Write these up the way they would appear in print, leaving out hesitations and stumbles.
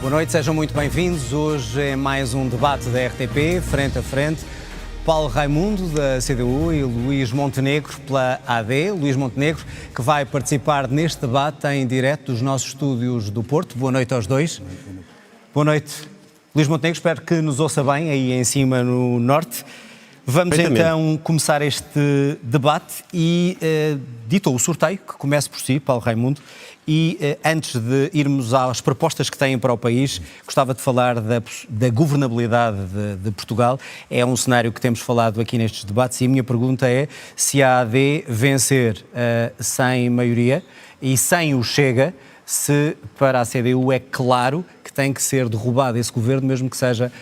Boa noite, sejam muito bem-vindos. Hoje é mais um debate da RTP, frente a frente. Paulo Raimundo, da CDU, e Luís Montenegro, pela AD. Luís Montenegro, que vai participar neste debate em direto dos nossos estúdios do Porto. Boa noite aos dois. Boa noite, Luís Montenegro, espero que nos ouça bem aí em cima no norte. Vamos então começar este debate e ditou o sorteio, que comece por si, Paulo Raimundo, e antes de irmos às propostas que têm para o país, gostava de falar da governabilidade de Portugal. É um cenário que temos falado aqui nestes debates e a minha pergunta é se a AD vencer sem maioria e sem o Chega, se para a CDU é claro que tem que ser derrubado esse governo, mesmo que seja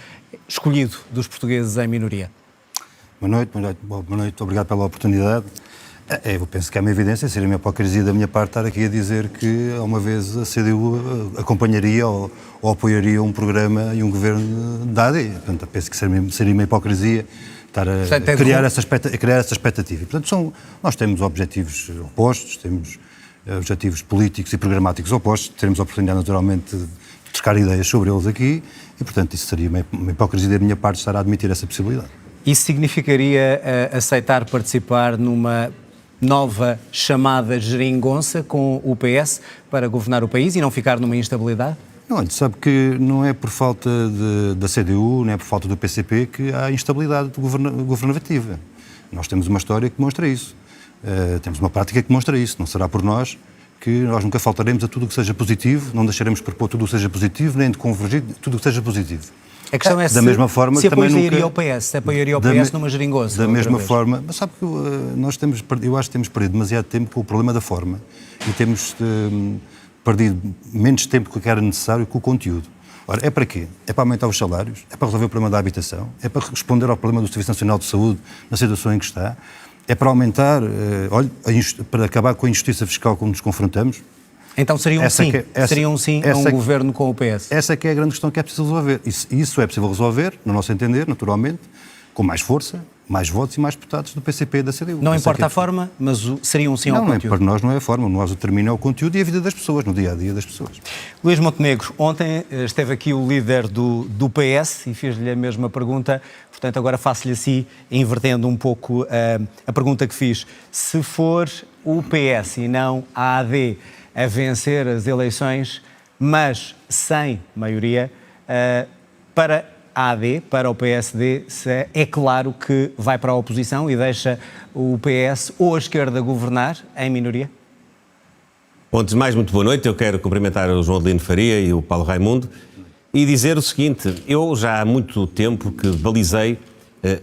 escolhido dos portugueses em minoria. Boa noite, obrigado pela oportunidade. Eu penso que é uma evidência, seria uma hipocrisia da minha parte estar aqui a dizer que, uma vez, a CDU acompanharia ou apoiaria um programa e um governo da AD. Portanto, penso que seria uma hipocrisia estar a criar essa expectativa. Portanto, nós temos objetivos opostos, temos objetivos políticos e programáticos opostos, teremos a oportunidade, naturalmente, de trocar ideias sobre eles aqui e, portanto, isso seria uma hipocrisia da minha parte estar a admitir essa possibilidade. Isso significaria aceitar participar numa nova chamada geringonça com o PS para governar o país e não ficar numa instabilidade? Não, olha, sabe que não é por falta da CDU, não é por falta do PCP que há instabilidade governativa. Nós temos uma história que demonstra isso. Temos uma prática que demonstra isso. Não será por nós que nós nunca faltaremos a tudo o que seja positivo, não deixaremos de propor tudo o que seja positivo, nem de convergir tudo o que seja positivo. A questão é da mesma forma, se apoiaria o PS, se apoiaria o PS numa geringonça. Da mesma forma, mas sabe que eu acho que temos perdido demasiado tempo com o problema da forma e temos perdido menos tempo do que era necessário com o conteúdo. Ora, é para quê? É para aumentar os salários? É para resolver o problema da habitação? É para responder ao problema do Serviço Nacional de Saúde na situação em que está? É para aumentar, para acabar com a injustiça fiscal com que nos confrontamos? Então seria um sim a um governo com o PS? Essa é que é a grande questão que é preciso resolver. Isso é possível resolver, no nosso entender, naturalmente, com mais força, mais votos e mais deputados do PCP e da CDU. Não importa a forma, mas seria um sim ao conteúdo? Não, para nós não é a forma, nós determina o conteúdo e a vida das pessoas, no dia-a-dia das pessoas. Luís Montenegro, ontem esteve aqui o líder do PS e fiz-lhe a mesma pergunta, portanto agora faço-lhe assim, invertendo um pouco a pergunta que fiz. Se for o PS e não a AD a vencer as eleições, mas sem maioria, para a AD, para o PSD, é claro que vai para a oposição e deixa o PS ou a esquerda governar em minoria? Bom, antes de mais, muito boa noite. Eu quero cumprimentar o João Adelino Faria e o Paulo Raimundo e dizer o seguinte: eu já há muito tempo que balizei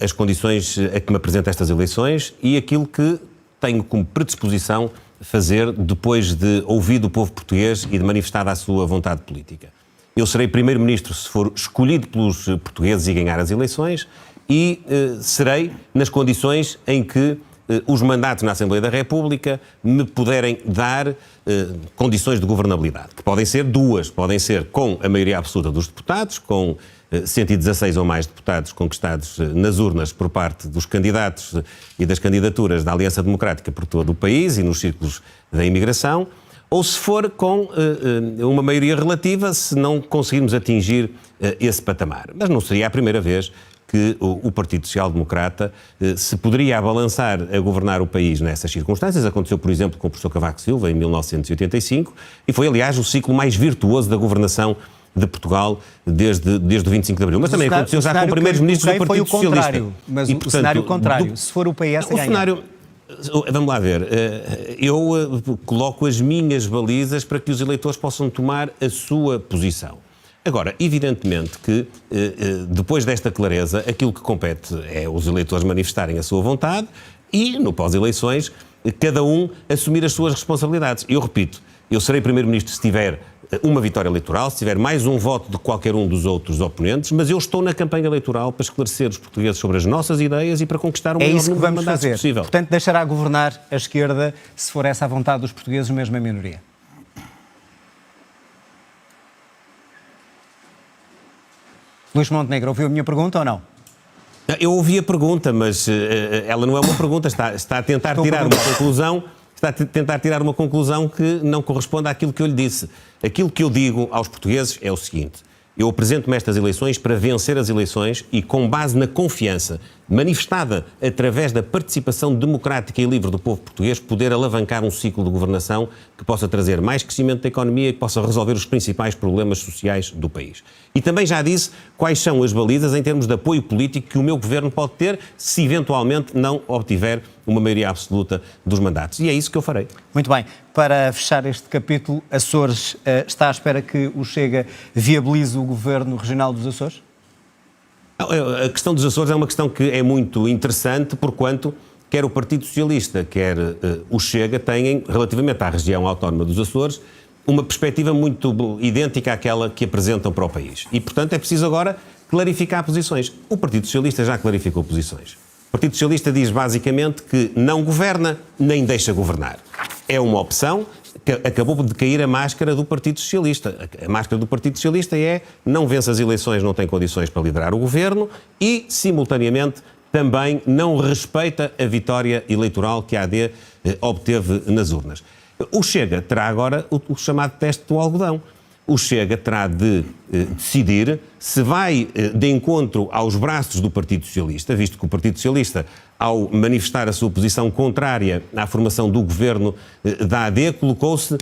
as condições a que me apresento estas eleições e aquilo que tenho como predisposição fazer depois de ouvir do povo português e de manifestada a sua vontade política. Eu serei primeiro-ministro se for escolhido pelos portugueses e ganhar as eleições e serei nas condições em que os mandatos na Assembleia da República me puderem dar condições de governabilidade, que podem ser duas, podem ser com a maioria absoluta dos deputados, com 116 ou mais deputados conquistados nas urnas por parte dos candidatos e das candidaturas da Aliança Democrática por todo o país e nos círculos da imigração, ou se for com uma maioria relativa, se não conseguirmos atingir esse patamar. Mas não seria a primeira vez que o Partido Social Democrata se poderia abalançar a governar o país nessas circunstâncias. Aconteceu, por exemplo, com o professor Cavaco Silva, em 1985, e foi, aliás, o ciclo mais virtuoso da governação de Portugal desde o 25 de Abril. Mas também aconteceu já com primeiros ministros do Partido Socialista. Mas o cenário contrário, se for o PS a ganhar. Vamos lá ver, eu coloco as minhas balizas para que os eleitores possam tomar a sua posição. Agora, evidentemente que depois desta clareza, aquilo que compete é os eleitores manifestarem a sua vontade e, no pós-eleições, cada um assumir as suas responsabilidades. Eu repito, eu serei primeiro-ministro se tiver uma vitória eleitoral, se tiver mais um voto de qualquer um dos outros oponentes, mas eu estou na campanha eleitoral para esclarecer os portugueses sobre as nossas ideias e para conquistar o maior número de mandatos possível. Portanto, deixará governar a esquerda se for essa a vontade dos portugueses, mesmo em minoria? Luís Montenegro, ouviu a minha pergunta ou não? Eu ouvi a pergunta, mas ela não é uma pergunta, está a tentar tirar uma conclusão. Está a tentar tirar uma conclusão que não corresponde àquilo que eu lhe disse. Aquilo que eu digo aos portugueses é o seguinte: Eu apresento-me estas eleições para vencer as eleições e, com base na confiança manifestada através da participação democrática e livre do povo português, poder alavancar um ciclo de governação que possa trazer mais crescimento da economia e que possa resolver os principais problemas sociais do país. E também já disse quais são as balizas em termos de apoio político que o meu governo pode ter se eventualmente não obtiver uma maioria absoluta dos mandatos. E é isso que eu farei. Muito bem. Para fechar este capítulo, Açores está à espera que o Chega viabilize o governo regional dos Açores? A questão dos Açores é uma questão que é muito interessante, porquanto quer o Partido Socialista, quer o Chega, têm, relativamente à região autónoma dos Açores, uma perspectiva muito idêntica àquela que apresentam para o país. E, portanto, é preciso agora clarificar posições. O Partido Socialista já clarificou posições. O Partido Socialista diz, basicamente, que não governa nem deixa governar. É uma opção. Acabou de cair a máscara do Partido Socialista. A máscara do Partido Socialista é não vence as eleições, não tem condições para liderar o governo e, simultaneamente, também não respeita a vitória eleitoral que a AD obteve nas urnas. O Chega terá agora o chamado teste do algodão. O Chega terá de decidir se vai de encontro aos braços do Partido Socialista, visto que o Partido Socialista, ao manifestar a sua posição contrária à formação do governo da AD, colocou-se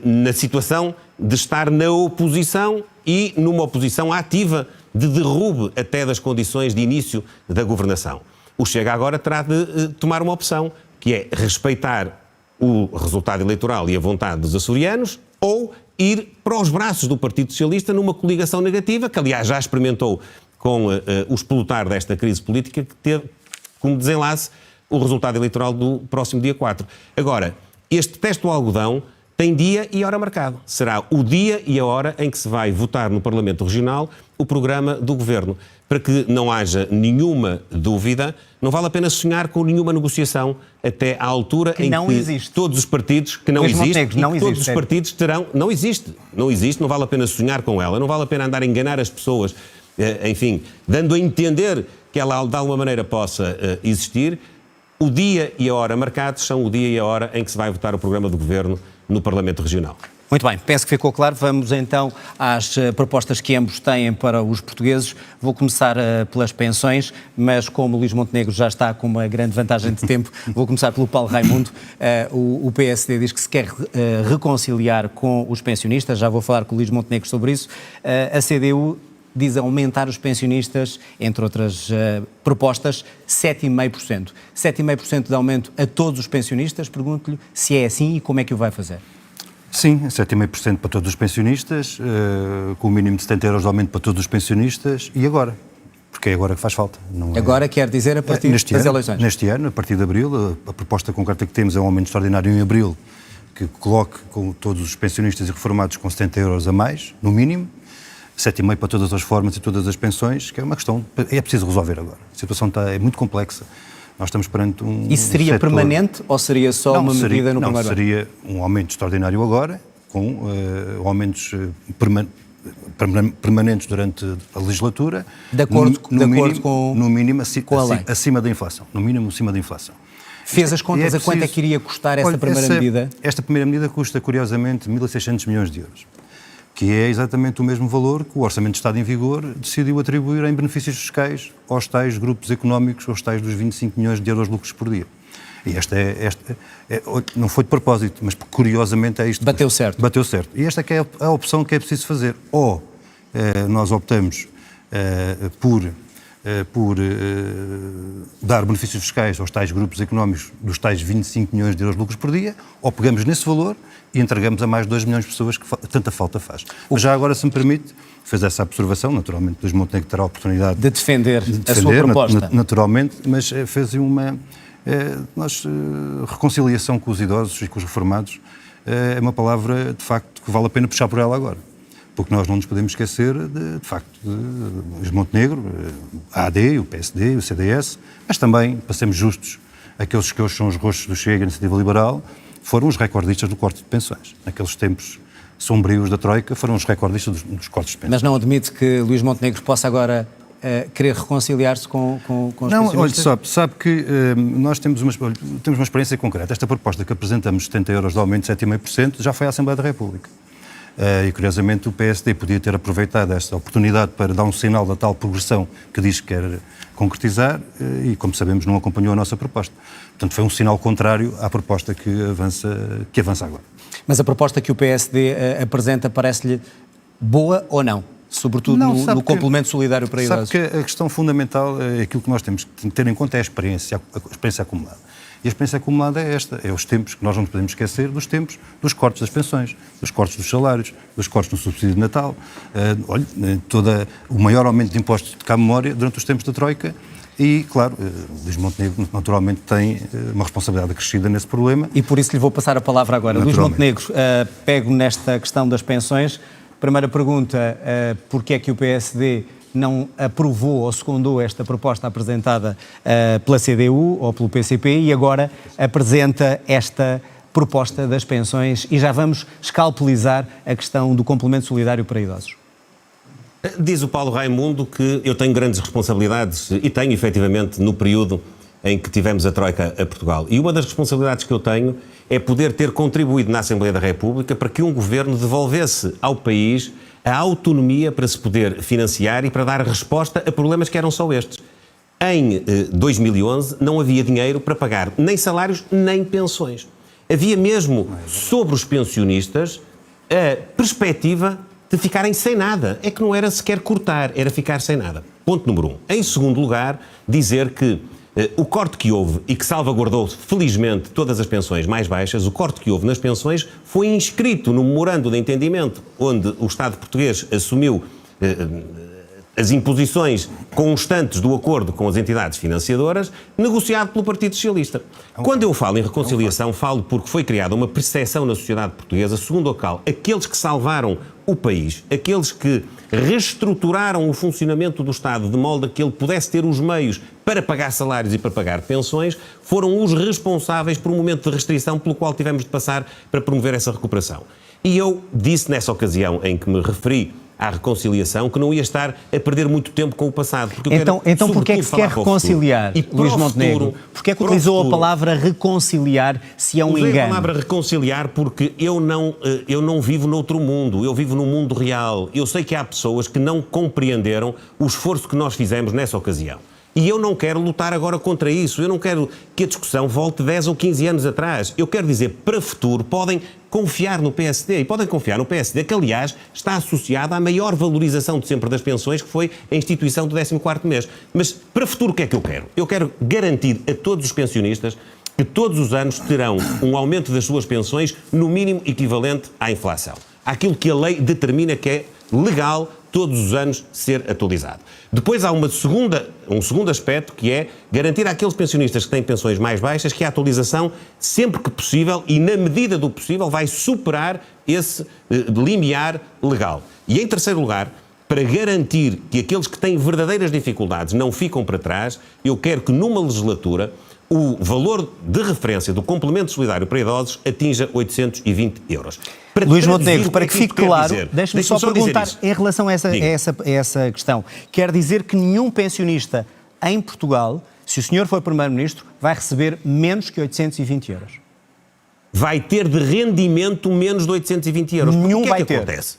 na situação de estar na oposição e numa oposição ativa de derrube até das condições de início da governação. O Chega agora terá de tomar uma opção, que é respeitar o resultado eleitoral e a vontade dos açorianos ou ir para os braços do Partido Socialista numa coligação negativa, que aliás já experimentou com o explotar desta crise política, que teve como desenlace o resultado eleitoral do próximo dia 4. Agora, este teste do algodão tem dia e hora marcado. Será o dia e a hora em que se vai votar no Parlamento Regional o programa do Governo. Para que não haja nenhuma dúvida, não vale a pena sonhar com nenhuma negociação até à altura em que todos os partidos, que não existe, todos os partidos terão... Não existe, não vale a pena sonhar com ela, não vale a pena andar a enganar as pessoas, enfim, dando a entender que ela de alguma maneira possa existir. O dia e a hora marcados são o dia e a hora em que se vai votar o programa do Governo no Parlamento Regional. Muito bem, penso que ficou claro. Vamos então às propostas que ambos têm para os portugueses. Vou começar pelas pensões, mas como o Luís Montenegro já está com uma grande vantagem de tempo, vou começar pelo Paulo Raimundo. O PSD diz que se quer reconciliar com os pensionistas, já vou falar com o Luís Montenegro sobre isso. A CDU diz aumentar os pensionistas, entre outras propostas, 7,5%. 7,5% de aumento a todos os pensionistas. Pergunto-lhe se é assim e como é que o vai fazer. Sim, 7,5% para todos os pensionistas, com o mínimo de 70 euros de aumento para todos os pensionistas. E agora? Porque é agora que faz falta. Não agora é... quer dizer a partir das eleições? Neste ano, a partir de abril, a proposta concreta que temos é um aumento extraordinário em abril, que coloque com todos os pensionistas e reformados com 70 euros a mais, no mínimo. 7,5% para todas as formas e todas as pensões, que é uma questão... É preciso resolver agora. A situação é muito complexa. Nós estamos perante um... Isso seria setor... permanente ou seria só uma medida no primeiro ano? Não, seria um aumento extraordinário agora, com aumentos permanentes durante a legislatura. De acordo com no mínimo, com a lei. Acima da inflação. No mínimo, acima da inflação. Fez as contas a quanto é que iria custar esta primeira medida? Esta primeira medida custa, curiosamente, 1.600 milhões de euros. Que é exatamente o mesmo valor que o Orçamento de Estado em vigor decidiu atribuir em benefícios fiscais aos tais grupos económicos, aos tais dos 25 milhões de euros de lucros por dia. E esta não foi de propósito, mas curiosamente é isto. Bateu certo. Bateu certo. E esta que é a opção que é preciso fazer. Ou nós optamos por dar benefícios fiscais aos tais grupos económicos dos tais 25 milhões de euros de lucros por dia, ou pegamos nesse valor e entregamos a mais 2 milhões de pessoas que tanta falta faz. Mas já agora, se me permite, fez essa observação, naturalmente Luís Montenegro terá a oportunidade de defender a sua proposta. Naturalmente, mas fez uma reconciliação com os idosos e com os reformados, é uma palavra, de facto, que vale a pena puxar por ela agora. Porque nós não nos podemos esquecer, de facto, de Luís Montenegro, a AD, o PSD, o CDS, mas também, para sermos justos, aqueles que hoje são os rostos do Chega e da Iniciativa Liberal, foram os recordistas do corte de pensões. Naqueles tempos sombrios da Troika, foram os recordistas dos cortes de pensões. Mas não admite que Luís Montenegro possa agora querer reconciliar-se com os pensionistas? Não, olha, sabe que nós temos uma experiência concreta. Esta proposta que apresentamos, 70 euros de aumento, 7,5%, já foi à Assembleia da República. E, curiosamente, o PSD podia ter aproveitado esta oportunidade para dar um sinal da tal progressão que diz que quer concretizar e, como sabemos, não acompanhou a nossa proposta. Portanto, foi um sinal contrário à proposta que avança agora. Mas a proposta que o PSD apresenta parece-lhe boa ou não? Sobretudo no complemento solidário para idosos. Sabe que a questão fundamental, aquilo que nós temos que ter em conta é a experiência acumulada. E a experiência acumulada é esta, é os tempos que nós não podemos esquecer, dos tempos dos cortes das pensões, dos cortes dos salários, dos cortes no subsídio de Natal, o maior aumento de impostos de cá memória durante os tempos da Troika e, claro, Luís Montenegro naturalmente tem uma responsabilidade acrescida nesse problema. E por isso lhe vou passar a palavra agora. Luís Montenegro, pego nesta questão das pensões. Primeira pergunta, porque é que o PSD não aprovou ou secundou esta proposta apresentada pela CDU ou pelo PCP e agora apresenta esta proposta das pensões e já vamos escalpelizar a questão do complemento solidário para idosos? Diz o Paulo Raimundo que eu tenho grandes responsabilidades e tenho, efetivamente, no período em que tivemos a Troika a Portugal. E uma das responsabilidades que eu tenho é poder ter contribuído na Assembleia da República para que um governo devolvesse ao país a autonomia para se poder financiar e para dar resposta a problemas que eram só estes. Em 2011 não havia dinheiro para pagar nem salários nem pensões. Havia mesmo sobre os pensionistas a perspectiva de ficarem sem nada. É que não era sequer cortar, era ficar sem nada. Ponto número 1. Em segundo lugar, dizer que o corte que houve e que salvaguardou felizmente todas as pensões mais baixas, o corte que houve nas pensões foi inscrito no memorando de entendimento onde o Estado português assumiu as imposições constantes do acordo com as entidades financiadoras, negociado pelo Partido Socialista. Quando eu falo em reconciliação, falo porque foi criada uma percepção na sociedade portuguesa, segundo a qual aqueles que salvaram o país, aqueles que reestruturaram o funcionamento do Estado de modo a que ele pudesse ter os meios para pagar salários e para pagar pensões, foram os responsáveis por um momento de restrição pelo qual tivemos de passar para promover essa recuperação. E eu disse nessa ocasião em que me referi à reconciliação que não ia estar a perder muito tempo com o passado. Porque então porquê é que se quer reconciliar, Luís Montenegro? Porquê é que utilizou a palavra reconciliar se é um engano? Usei a palavra reconciliar porque eu não vivo noutro mundo, eu vivo num mundo real. Eu sei que há pessoas que não compreenderam o esforço que nós fizemos nessa ocasião. E eu não quero lutar agora contra isso, eu não quero que a discussão volte 10 ou 15 anos atrás. Eu quero dizer, para o futuro, podem confiar no PSD, e podem confiar no PSD, que aliás está associada à maior valorização de sempre das pensões, que foi a instituição do 14º mês. Mas para o futuro o que é que eu quero? Eu quero garantir a todos os pensionistas que todos os anos terão um aumento das suas pensões no mínimo equivalente à inflação. Àquilo que a lei determina que é legal todos os anos ser atualizado. Depois há um segundo aspecto que é garantir àqueles pensionistas que têm pensões mais baixas que a atualização, sempre que possível e na medida do possível, vai superar esse limiar legal. E em terceiro lugar, para garantir que aqueles que têm verdadeiras dificuldades não ficam para trás, eu quero que numa legislatura o valor de referência do complemento solidário para idosos atinja 820 euros. Luís Montenegro, para que fique claro, deixe-me só perguntar em relação a essa questão. Quer dizer que nenhum pensionista em Portugal, se o senhor for Primeiro-Ministro, vai receber menos que 820 euros? Vai ter de rendimento menos de 820 euros. Nenhum vai ter. Acontece?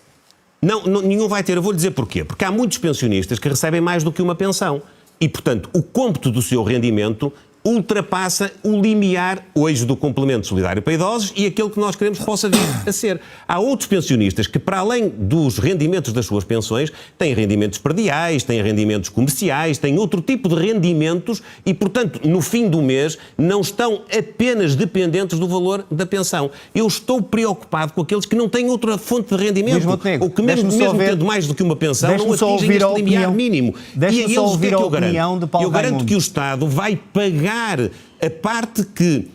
Não, nenhum vai ter. Eu vou dizer porquê. Porque há muitos pensionistas que recebem mais do que uma pensão. E, portanto, o cômputo do seu rendimento ultrapassa o limiar hoje do complemento solidário para idosos e aquele que nós queremos que possa vir a ser. Há outros pensionistas que, para além dos rendimentos das suas pensões, têm rendimentos perdiais, têm rendimentos comerciais, têm outro tipo de rendimentos e, portanto, no fim do mês, não estão apenas dependentes do valor da pensão. Eu estou preocupado com aqueles que não têm outra fonte de rendimento ou que mesmo tendo mais do que uma pensão não atingem este limiar mínimo. Deixe-me só ouvir a opinião de Paulo Raimundo. Eu garanto que o Estado vai pagar a parte que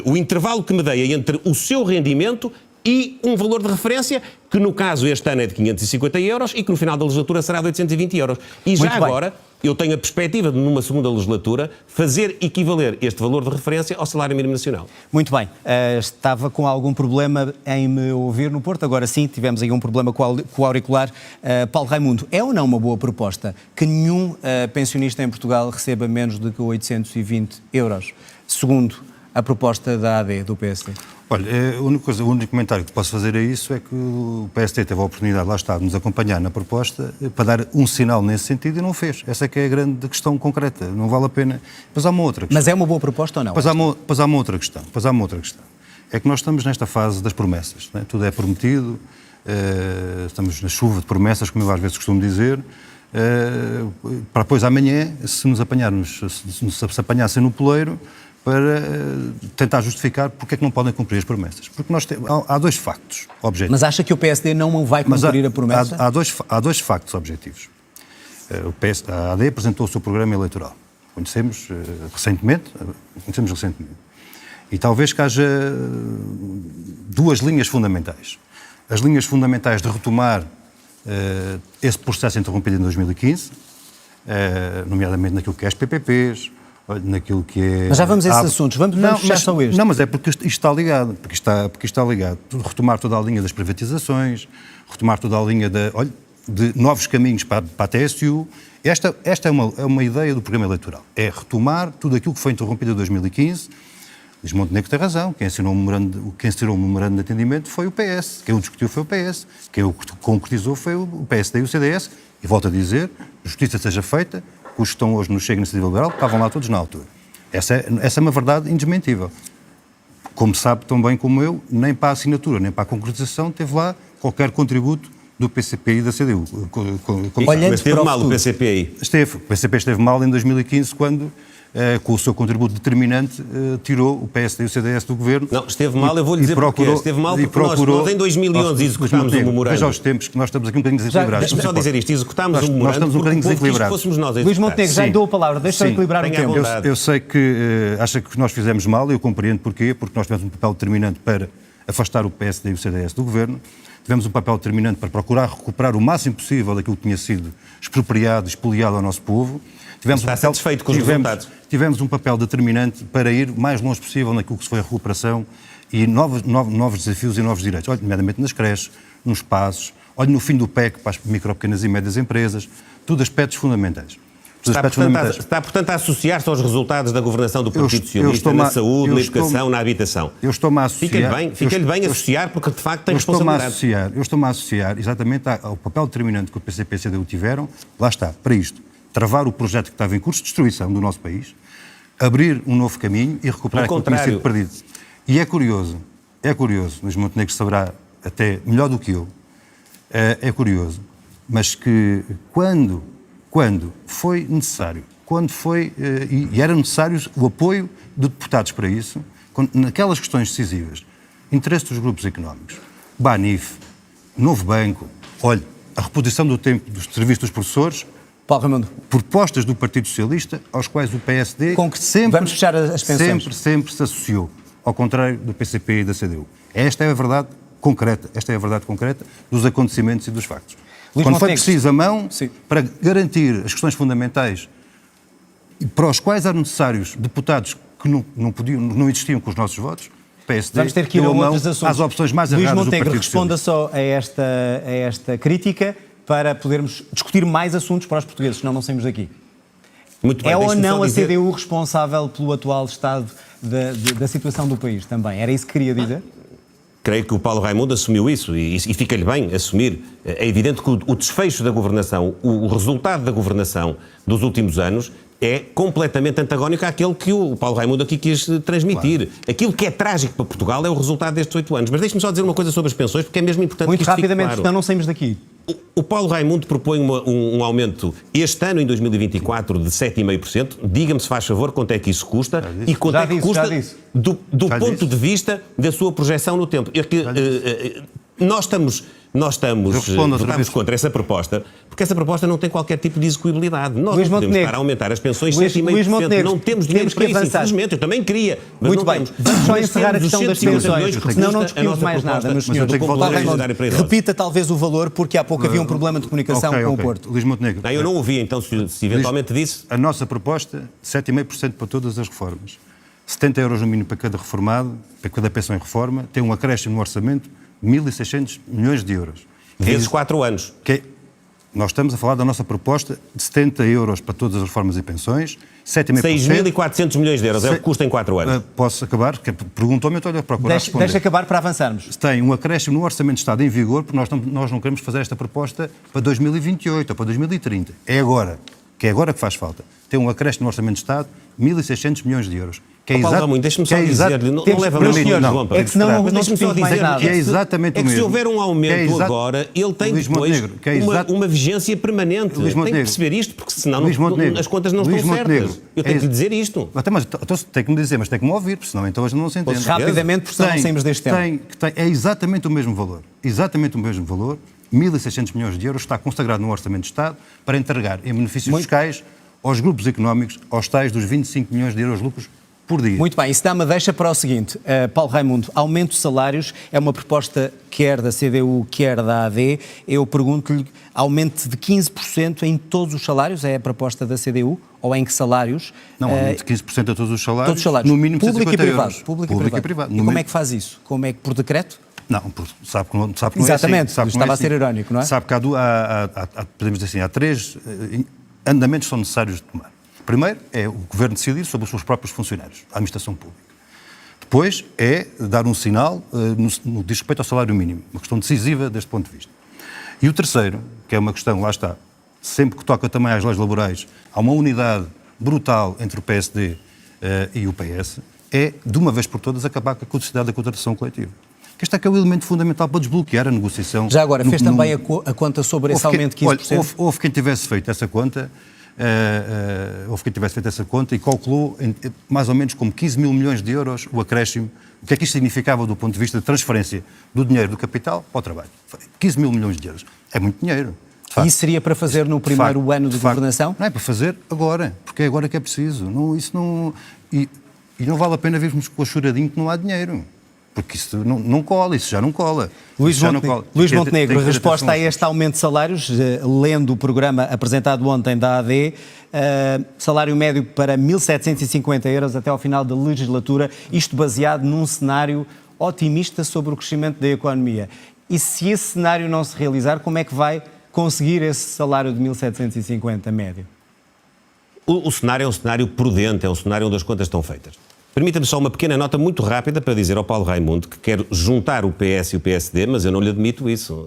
o intervalo que me dei entre o seu rendimento e um valor de referência que no caso este ano é de 550 euros e que no final da legislatura será de 820 euros. E já agora eu tenho a perspectiva de numa segunda legislatura fazer equivaler este valor de referência ao salário mínimo nacional. Muito bem. Estava com algum problema em me ouvir no Porto, agora sim tivemos aí um problema com o auricular. Paulo Raimundo, é ou não uma boa proposta que nenhum pensionista em Portugal receba menos de 820 euros? Segundo a proposta da AD, do PSD? Olha, o único comentário que posso fazer a isso é que o PSD teve a oportunidade, lá está, de nos acompanhar na proposta para dar um sinal nesse sentido e não fez. Essa é que é a grande questão concreta. Não vale a pena. Depois há uma outra questão. Mas é uma boa proposta ou não? Depois há uma outra questão. É que nós estamos nesta fase das promessas. Não é? Tudo é prometido, estamos na chuva de promessas, como eu às vezes costumo dizer, para depois amanhã, se nos apanhassem no poleiro, para tentar justificar porque é que não podem cumprir as promessas. Porque há dois factos objetivos. Mas acha que o PSD não vai cumprir a promessa? Há dois factos objetivos. A AD apresentou o seu programa eleitoral. Conhecemos recentemente. E talvez que haja duas linhas fundamentais. As linhas fundamentais de retomar esse processo interrompido em 2015, nomeadamente naquilo que é as PPPs, naquilo que é... Mas já vamos a esses assuntos, vamos fechar só este. Não, mas é porque isto está ligado, Retomar toda a linha das privatizações, retomar toda a linha de novos caminhos para a TSU. Esta é uma ideia do programa eleitoral. É retomar tudo aquilo que foi interrompido em 2015. Luís Montenegro tem razão. Quem assinou o memorando de entendimento foi o PS. Quem o discutiu foi o PS. Quem o concretizou foi o PSD e o CDS. E volto a dizer, justiça seja feita, os que estão hoje no Chega e na Iniciativa Liberal estavam lá todos na altura. Essa é uma verdade indesmentível. Como sabe tão bem como eu, nem para a assinatura, nem para a concretização teve lá qualquer contributo do PCP e da CDU. Mas esteve mal o PCP aí? O PCP esteve mal em 2015 quando, com o seu contributo determinante, tirou o PSD e o CDS do governo. Não, esteve mal, eu vou lhe dizer porquê. Esteve mal porque nós em 2011 executámos o memorando. Veja os tempos que nós estamos aqui um bocadinho desequilibrados. Deixa-me só dizer isto, executámos o memorando. Nós estamos um bocadinho desequilibrados. Luís Montenegro, já lhe dou a palavra, deixa-me equilibrar o tempo. Eu sei que acha que nós fizemos mal, eu compreendo porquê, porque nós tivemos um papel determinante para afastar o PSD e o CDS do governo, tivemos um papel determinante para procurar recuperar o máximo possível daquilo que tinha sido expropriado, expoliado ao nosso povo. Está satisfeito com os resultados? Tivemos um papel determinante para ir o mais longe possível naquilo que foi a recuperação e novos desafios e novos direitos. Olha, nomeadamente nas creches, nos passos, olha no fim do PEC para as micro, pequenas e médias empresas, tudo aspectos fundamentais. Está, portanto, a associar-se aos resultados da governação do Partido Socialista na saúde, na educação, na habitação. Eu estou-me a associar... Fica-lhe bem associar, porque de facto tem responsabilidade. Eu estou-me a associar exatamente ao papel determinante que o PCP e a CDU tiveram, lá está, para isto. Travar o projeto que estava em curso de destruição do nosso país, abrir um novo caminho e recuperar aquilo que tinha sido perdido. E é curioso, Luís Montenegro saberá até melhor do que eu, é curioso, mas que quando foi necessário, e era necessário o apoio de deputados para isso, naquelas questões decisivas, interesse dos grupos económicos, Banif, Novo Banco, olha, a reposição do tempo dos serviços dos professores, Paulo Raimundo. Propostas do Partido Socialista, aos quais o PSD vamos fechar as pensões. sempre se associou, ao contrário do PCP e da CDU. Esta é a verdade concreta, dos acontecimentos e dos factos. Quando foi preciso a mão, para garantir as questões fundamentais para os quais eram necessários deputados que não existiam com os nossos votos, o PSD vamos ter que ir a outros assuntos. Às opções mais erradas do Partido Socialista. Responda só a esta crítica para podermos discutir mais assuntos para os portugueses, senão não saímos daqui. Muito bem, é ou não a CDU responsável pelo atual estado da situação do país também? Era isso que queria dizer? Creio que o Paulo Raimundo assumiu isso e fica-lhe bem assumir. É evidente que o desfecho da governação, o resultado da governação dos últimos anos é completamente antagónico àquele que o Paulo Raimundo aqui quis transmitir. Claro. Aquilo que é trágico para Portugal é o resultado destes 8 anos. Mas deixe-me só dizer uma coisa sobre as pensões, porque é mesmo importante muito que isto rapidamente, fique claro. Senão não saímos daqui. O Paulo Raimundo propõe um aumento este ano, em 2024, de 7,5%. Diga-me, se faz favor, quanto é que isso custa e quanto é que custa do ponto de vista da sua projeção no tempo. Nós votamos contra essa proposta, porque essa proposta não tem qualquer tipo de execuibilidade. Nós não podemos estar a aumentar as pensões 7,5%. Não temos dinheiro para isso, infelizmente. Eu também queria, mas muito bem. Vamos só encerrar a questão das pensões, senão não discutimos mais nada, meus senhores. Repita talvez o valor, porque há pouco havia um problema de comunicação com o Porto. Luís Montenegro. Eu não ouvi, então, se eventualmente disse... A nossa proposta, 7,5% para todas as reformas. 70 euros no mínimo para cada reformado, para cada pensão em reforma, tem um acréscimo no orçamento 1.600 milhões de euros. Vezes 4 anos. Nós estamos a falar da nossa proposta de 70 euros para todas as reformas e pensões, 7,5%. 6.400 milhões de euros é o que custa em 4 anos. Posso acabar? Perguntou-me, então eu procurar responder. Deixa acabar para avançarmos. Tem um acréscimo no Orçamento de Estado em vigor, porque nós não queremos fazer esta proposta para 2028 ou para 2030. É agora que faz falta. Tem um acréscimo no Orçamento de Estado, 1.600 milhões de euros. Que é deixa-me só dizer-lhe, não leva meus muito senhores, tempo. é que senão não Deixa-me só discutimos mais dizer nada. Que é exatamente o mesmo. Se houver um aumento agora, ele tem Luís depois Montenegro, uma vigência permanente. Luís Tem que Montenegro. perceber isto, porque senão Luís Montenegro. as contas não Luís estão certas. Montenegro. Eu tenho que lhe dizer isto. Mas então, tem que me dizer, mas tem que me ouvir, porque senão então hoje não se entende. Rapidamente, porque senão não saímos deste tema. É exatamente o mesmo valor. Exatamente o mesmo valor. 1.600 milhões de euros está consagrado no Orçamento de Estado para entregar em benefícios fiscais aos grupos económicos, aos tais dos 25 milhões de euros de lucros por dia. Muito bem, isso dá-me deixa para o seguinte. Paulo Raimundo, aumento de salários é uma proposta quer da CDU, quer da AD. Eu pergunto-lhe, aumento de 15% em todos os salários, é a proposta da CDU? Ou em que salários? Não, aumento de 15% a todos os salários, Todos os salários. no mínimo Público 150 e privado. euros. Público e privado. E como é que faz isso? Como é que por decreto? Não, sabe que não é assim. Exatamente, Sabe que estava não é a ser irónico, não é? Sabe que podemos dizer assim, há 3 andamentos que são necessários de tomar. Primeiro é o Governo decidir sobre os seus próprios funcionários, a administração pública. Depois é dar um sinal no que diz respeito ao salário mínimo, uma questão decisiva deste ponto de vista. E o terceiro, que é uma questão, lá está, sempre que toca também às leis laborais, há uma unidade brutal entre o PSD e o PS, é, de uma vez por todas, acabar com a caducidade da contratação coletiva. Este é que é o elemento fundamental para desbloquear a negociação. Já agora, fez também a conta sobre esse aumento de 15%? Olha, houve quem tivesse feito essa conta, e calculou mais ou menos como 15 mil milhões de euros o acréscimo. O que é que isto significava do ponto de vista de transferência do dinheiro do capital para o trabalho? 15 mil milhões de euros. É muito dinheiro. E isso seria para fazer no primeiro ano de governação? Não é para fazer agora, porque é agora que é preciso. E não vale a pena virmos com a choradinho que não há dinheiro. Porque isso não cola, isso já não cola. Luís Montenegro, a resposta a este aumento de salários, lendo o programa apresentado ontem da AD, salário médio para 1.750 euros até ao final da legislatura, isto baseado num cenário otimista sobre o crescimento da economia. E se esse cenário não se realizar, como é que vai conseguir esse salário de 1.750 médio? O cenário é um cenário prudente, é um cenário onde as contas estão feitas. Permita-me só uma pequena nota muito rápida para dizer ao Paulo Raimundo que quero juntar o PS e o PSD, mas eu não lhe admito isso,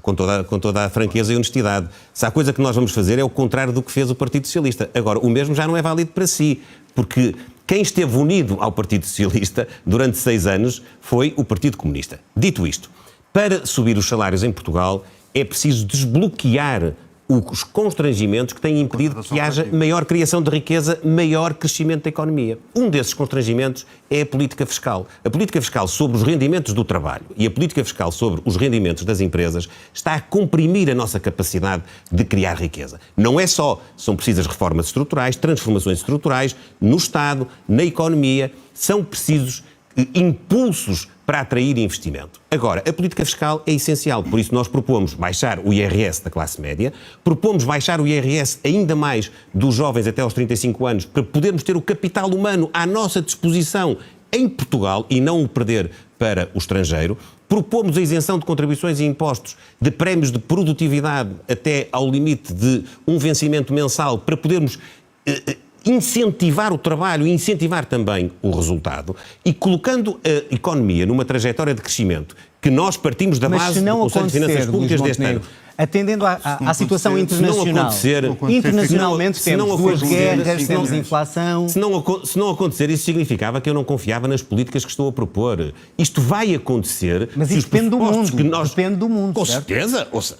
com toda a franqueza e honestidade. Se há coisa que nós vamos fazer é o contrário do que fez o Partido Socialista. Agora, o mesmo já não é válido para si, porque quem esteve unido ao Partido Socialista durante 6 anos foi o Partido Comunista. Dito isto, para subir os salários em Portugal é preciso desbloquear os constrangimentos que têm impedido que haja maior criação de riqueza, maior crescimento da economia. Um desses constrangimentos é a política fiscal. A política fiscal sobre os rendimentos do trabalho e a política fiscal sobre os rendimentos das empresas está a comprimir a nossa capacidade de criar riqueza. Não é só, são precisas reformas estruturais, transformações estruturais no Estado, na economia, são precisos impulsos para atrair investimento. Agora, a política fiscal é essencial, por isso nós propomos baixar o IRS da classe média, propomos baixar o IRS ainda mais dos jovens até aos 35 anos, para podermos ter o capital humano à nossa disposição em Portugal e não o perder para o estrangeiro. Propomos a isenção de contribuições e impostos de prémios de produtividade até ao limite de um vencimento mensal para podermos incentivar o trabalho e incentivar também o resultado e colocando a economia numa trajetória de crescimento que nós partimos da base do Conselho de Finanças Públicas deste ano. Atendendo à situação internacional, internacionalmente temos 2 guerras, temos inflação... Se não acontecer, isso significava que eu não confiava nas políticas que estou a propor. Isto vai acontecer... Mas isso depende do mundo, depende do mundo, com certeza, ouça.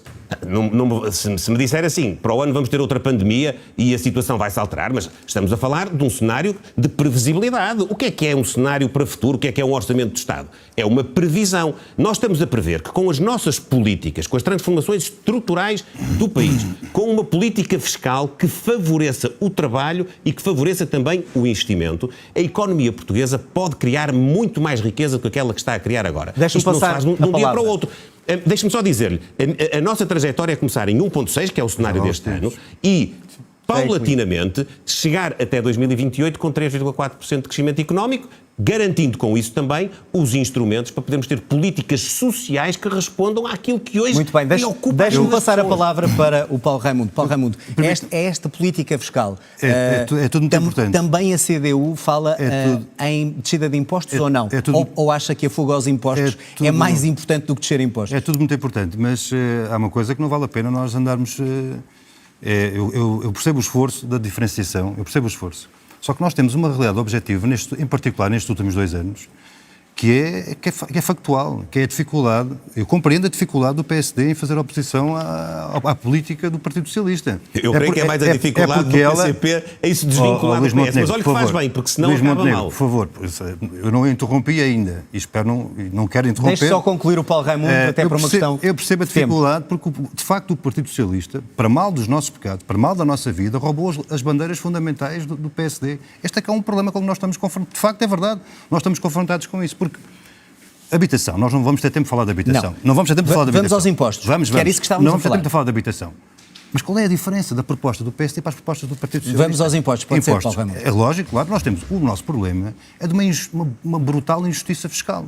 Se me disser assim, para o ano vamos ter outra pandemia e a situação vai se alterar, mas estamos a falar de um cenário de previsibilidade. O que é um cenário para o futuro? O que é um orçamento de Estado? É uma previsão. Nós estamos a prever que com as nossas políticas, com as transformações estruturais do país, com uma política fiscal que favoreça o trabalho e que favoreça também o investimento, a economia portuguesa pode criar muito mais riqueza do que aquela que está a criar agora. Deixa-me passar de um dia para o outro. Deixe-me só dizer-lhe, a nossa trajetória é começar em 1,6, que é o cenário deste ano, e paulatinamente chegar até 2028 com 3,4% de crescimento económico, garantindo com isso também os instrumentos para podermos ter políticas sociais que respondam àquilo que hoje Muito bem, preocupa as deixa-me passar a pessoas. palavra para o Paulo Raimundo. Paulo Raimundo, esta política fiscal, É tudo muito importante. também a CDU fala em descida de impostos ou não? Ou acha que a fuga aos impostos é mais importante do que descer impostos? É tudo muito importante, mas há uma coisa que não vale a pena nós andarmos... eu percebo o esforço da diferenciação, eu percebo o esforço. Só que nós temos uma realidade objetiva, em particular nestes últimos 2 anos, que é factual, que é a dificuldade. Eu compreendo a dificuldade do PSD em fazer oposição à política do Partido Socialista. Eu creio que é mais a dificuldade do PCP em se desvincular do PS. Mas olha que faz bem, porque senão Luís acaba Montenegro, mal. por favor, eu não interrompi ainda e não quero interromper. Deixe só concluir o Paulo Raimundo, até para uma questão. Eu percebo a dificuldade, porque de facto o Partido Socialista, para mal dos nossos pecados, para mal da nossa vida, roubou as bandeiras fundamentais do PSD. Este é que é um problema com que nós estamos confrontados. De facto, é verdade, nós estamos confrontados com isso, porque habitação, nós não vamos ter tempo de falar de habitação. Não vamos ter tempo de falar de habitação. Vamos aos impostos. Vamos. Que era isso que estávamos não a vamos ter falar. tempo de falar de habitação. Mas qual é a diferença da proposta do PSD para as propostas do Partido Socialista? Vamos aos impostos, pode ser, Paulo Raimundo. É lógico, claro, o nosso problema é de uma brutal injustiça fiscal.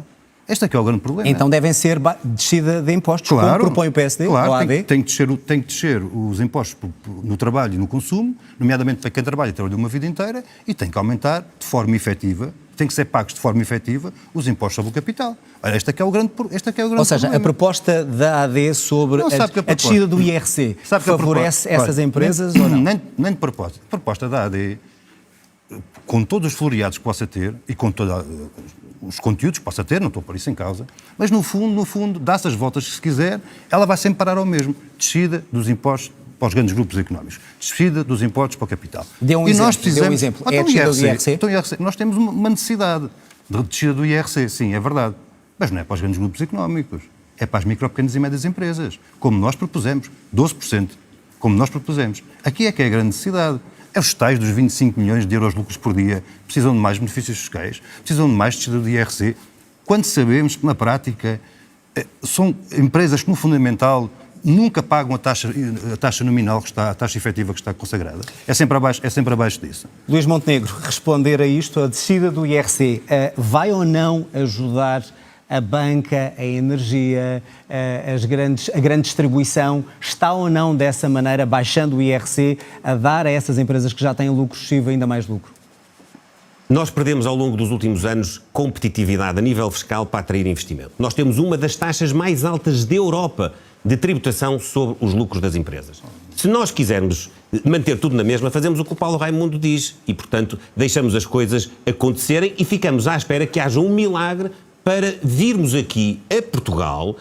Este é que é o grande problema. Então devem ser descida de impostos, Claro, como propõe o PSD, claro, ou a AD? tem que descer os impostos no trabalho e no consumo, nomeadamente para quem trabalha e trabalhou uma vida inteira, e tem que aumentar de forma efetiva, tem que ser pagos de forma efetiva os impostos sobre o capital. Ora, este é que é o grande problema. Ou seja, a proposta da AD sobre a descida do IRC favorece essas empresas ou não? Nem de propósito. A proposta da AD, com todos os floreados que possa ter e com todos os conteúdos que possa ter, não estou a pôr isso em causa, mas no fundo, dá-se as voltas que se quiser, ela vai sempre parar ao mesmo. Descida dos impostos para os grandes grupos económicos. Descida dos impostos para o capital. Deu um exemplo. É a descida do IRC? Então, nós temos uma necessidade de descida do IRC, sim, é verdade. Mas não é para os grandes grupos económicos. É para as micro, pequenas e médias empresas. Como nós propusemos. 12%. Como nós propusemos. Aqui é que é a grande necessidade. É os tais dos 25 milhões de euros de lucros por dia. Precisam de mais benefícios fiscais. Precisam de mais descida do IRC. Quando sabemos que, na prática, são empresas que, no fundamental, nunca pagam a taxa nominal, a taxa efetiva que está consagrada. É sempre abaixo disso. Luís Montenegro, responder a isto, a descida do IRC vai ou não ajudar a banca, a energia, a grande distribuição? Está ou não, dessa maneira, baixando o IRC, a dar a essas empresas que já têm lucro excessivo ainda mais lucro? Nós perdemos ao longo dos últimos anos competitividade a nível fiscal para atrair investimento. Nós temos uma das taxas mais altas da Europa de tributação sobre os lucros das empresas. Se nós quisermos manter tudo na mesma, fazemos o que o Paulo Raimundo diz e, portanto, deixamos as coisas acontecerem e ficamos à espera que haja um milagre para virmos aqui a Portugal,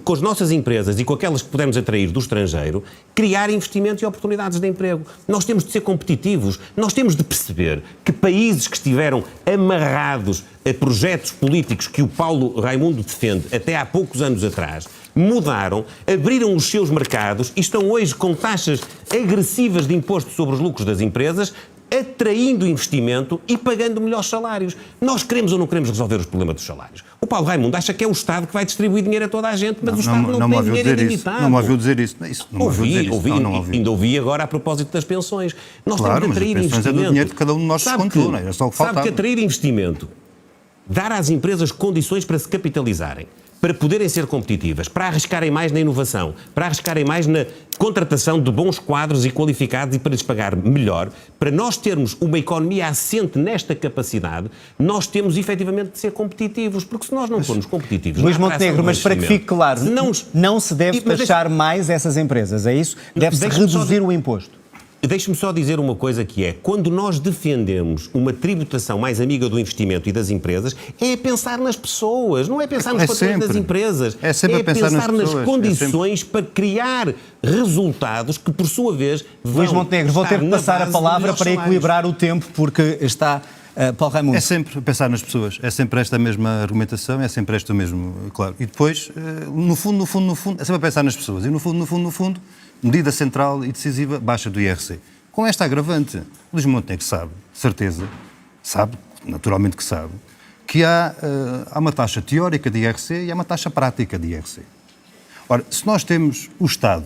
com as nossas empresas e com aquelas que pudermos atrair do estrangeiro, criar investimento e oportunidades de emprego. Nós temos de ser competitivos, nós temos de perceber que países que estiveram amarrados a projetos políticos que o Paulo Raimundo defende até há poucos anos atrás, mudaram, abriram os seus mercados e estão hoje com taxas agressivas de imposto sobre os lucros das empresas, atraindo investimento e pagando melhores salários. Nós queremos ou não queremos resolver os problemas dos salários? O Paulo Raimundo acha que é o Estado que vai distribuir dinheiro a toda a gente, mas o Estado não tem dinheiro ilimitado. Não me ouviu dizer isso. Ouvi agora a propósito das pensões. Nós temos de atrair investimento. investimento. É do dinheiro de cada um de nós descontou, não é? Era só o que faltava. Sabe que atrair investimento, dar às empresas condições para se capitalizarem, para poderem ser competitivas, para arriscarem mais na inovação, para arriscarem mais na contratação de bons quadros e qualificados e para lhes pagar melhor, para nós termos uma economia assente nesta capacidade, nós temos efetivamente de ser competitivos, porque se nós não formos competitivos... Luís Montenegro, mas para que fique claro, não se deve taxar mais essas empresas, é isso? Deve-se reduzir o imposto. Deixe-me só dizer uma coisa que é, quando nós defendemos uma tributação mais amiga do investimento e das empresas, é pensar nas pessoas, não é pensar nos patrões das empresas. É sempre pensar nas condições para criar resultados que, por sua vez, vão... Luís Montenegro, vou ter que passar a palavra para equilibrar o tempo, porque está... Paulo Raimundo. É sempre pensar nas pessoas, é sempre esta mesma argumentação, é sempre esta mesmo, claro. E depois, no fundo, é sempre pensar nas pessoas. E no fundo, medida central e decisiva, baixa do IRC. Com esta agravante, Luís Montenegro sabe, naturalmente que sabe, que há uma taxa teórica de IRC e há uma taxa prática de IRC. Ora, se nós temos o Estado,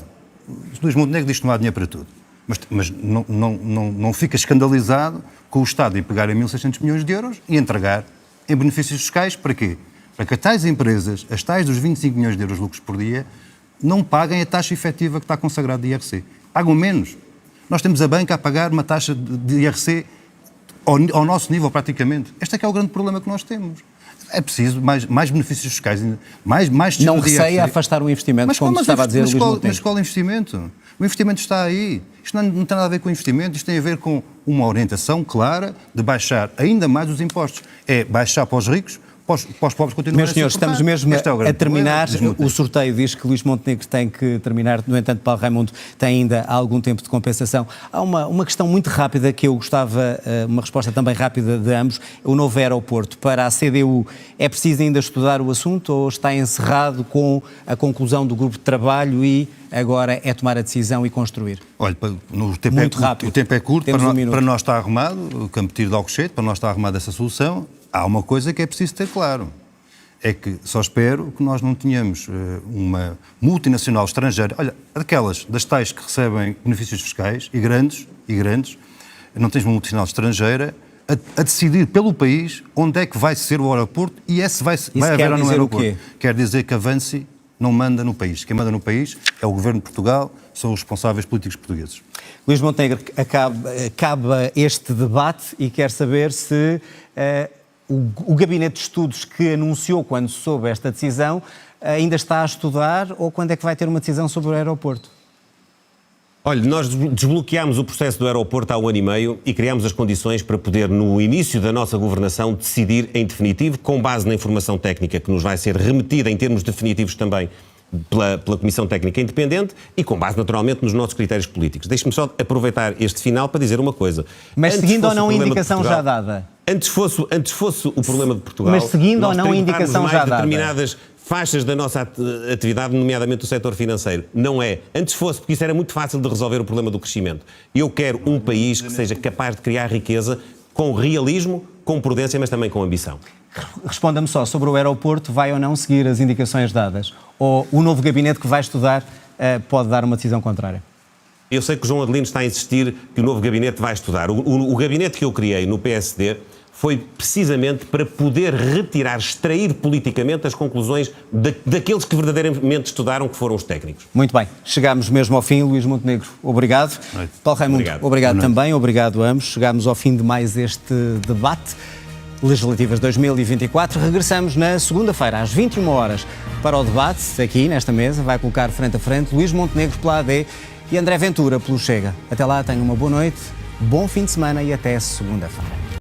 Luís Montenegro diz que não há dinheiro para tudo. Mas não fica escandalizado com o Estado em pegar em 1.600 milhões de euros e entregar em benefícios fiscais para quê? Para que as tais empresas, as tais dos 25 milhões de euros de lucros por dia, não paguem a taxa efetiva que está consagrada de IRC. Pagam menos. Nós temos a banca a pagar uma taxa de IRC ao nosso nível, praticamente. Este é que é o grande problema que nós temos. É preciso mais benefícios fiscais, mais não receia afastar o investimento, como estava a dizer Luís Montenegro. Mas qual investimento? O investimento está aí. Isto não tem nada a ver com investimento, isto tem a ver com uma orientação clara de baixar ainda mais os impostos. É baixar para os ricos, para os pobres continuarem Meus senhores, estamos mesmo a terminar. O sorteio diz que Luís Montenegro tem que terminar. No entanto, Paulo Raimundo tem ainda algum tempo de compensação. Há uma questão muito rápida que eu gostava, uma resposta também rápida de ambos. O novo aeroporto para a CDU, é preciso ainda estudar o assunto ou está encerrado com a conclusão do grupo de trabalho e agora é tomar a decisão e construir? Olha, o tempo é curto, para nós está arrumado, o Campo de Tiro de Alcochete, para nós está arrumada essa solução. Há uma coisa que é preciso ter claro, é que só espero que nós não tenhamos uma multinacional estrangeira, olha, aquelas das tais que recebem benefícios fiscais, e grandes, não tens uma multinacional estrangeira a decidir pelo país onde é que vai ser o aeroporto e esse vai haver ou não aeroporto. Quer dizer que a Vinci não manda no país. Quem manda no país é o Governo de Portugal, são os responsáveis políticos portugueses. Luís Montenegro, acaba este debate e quer saber se o Gabinete de Estudos que anunciou quando soube esta decisão ainda está a estudar ou quando é que vai ter uma decisão sobre o aeroporto? Olha, nós desbloqueámos o processo do aeroporto há 1 ano e meio e criámos as condições para poder, no início da nossa governação, decidir em definitivo, com base na informação técnica que nos vai ser remetida em termos definitivos também pela Comissão Técnica Independente e com base, naturalmente, nos nossos critérios políticos. Deixe-me só aproveitar este final para dizer uma coisa. Mas seguindo ou não a indicação já dada? Antes fosse o problema de Portugal... Mas seguindo ou não a indicação já dada? Determinadas faixas da nossa atividade, nomeadamente o setor financeiro. Não é. Antes fosse, porque isso era muito fácil de resolver o problema do crescimento. Eu quero um país que seja capaz de criar riqueza com realismo, com prudência, mas também com ambição. Responda-me só, sobre o aeroporto, vai ou não seguir as indicações dadas? Ou o novo gabinete que vai estudar pode dar uma decisão contrária? Eu sei que o João Adelino está a insistir que o novo gabinete vai estudar. O gabinete que eu criei no PSD foi precisamente para poder extrair politicamente as conclusões daqueles que verdadeiramente estudaram, que foram os técnicos. Muito bem, chegámos mesmo ao fim. Luís Montenegro, obrigado. Paulo Raimundo, obrigado também, obrigado a ambos. Chegámos ao fim de mais este debate. Legislativas 2024. Regressamos na segunda-feira, às 21 horas, para o debate, aqui nesta mesa. Vai colocar frente a frente Luís Montenegro pela AD e André Ventura pelo Chega. Até lá, tenham uma boa noite, bom fim de semana e até segunda-feira.